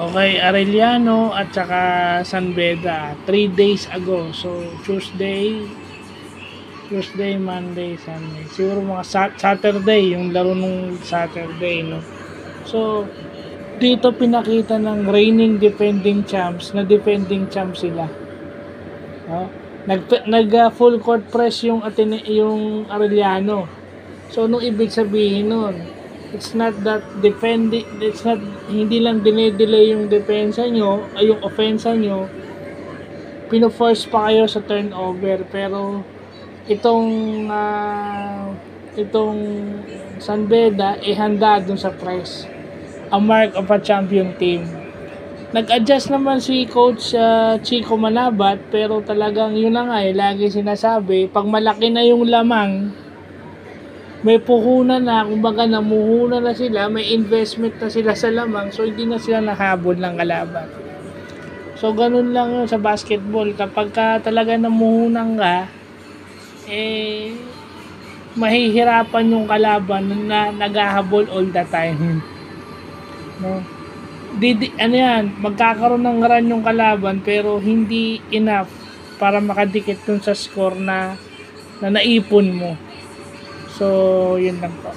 Okay, Arellano at saka San Beda, 3 days ago. So, Tuesday, Monday, Sunday. Siguro mga Saturday, yung laro nung Saturday, no? So, dito pinakita ng reigning defending champs na defending champs sila. No? Full court press yung Arellano. So, nung ibig sabihin nun, it's not hindi lang dinedelay yung depensa nyo, ay yung offensa nyo, pino-force pa kayo sa turnover, pero itong San Beda handa dun sa press, a mark of a champion team. Nag-adjust naman si Coach Chico Manabat, pero talagang yun na nga lagi sinasabi, pag malaki na yung lamang, may puhunan na, kumbaga namuhunan na sila, may investment na sila sa lamang, so hindi na sila nahabol ng kalaban. So ganun lang yun sa basketball, kapag ka talaga namuhunan ka, mahihirapan yung kalaban na naghahabol all the time. No? Magkakaroon ng run yung kalaban pero hindi enough para makadikit dun sa score na naipon mo. So, yun lang po.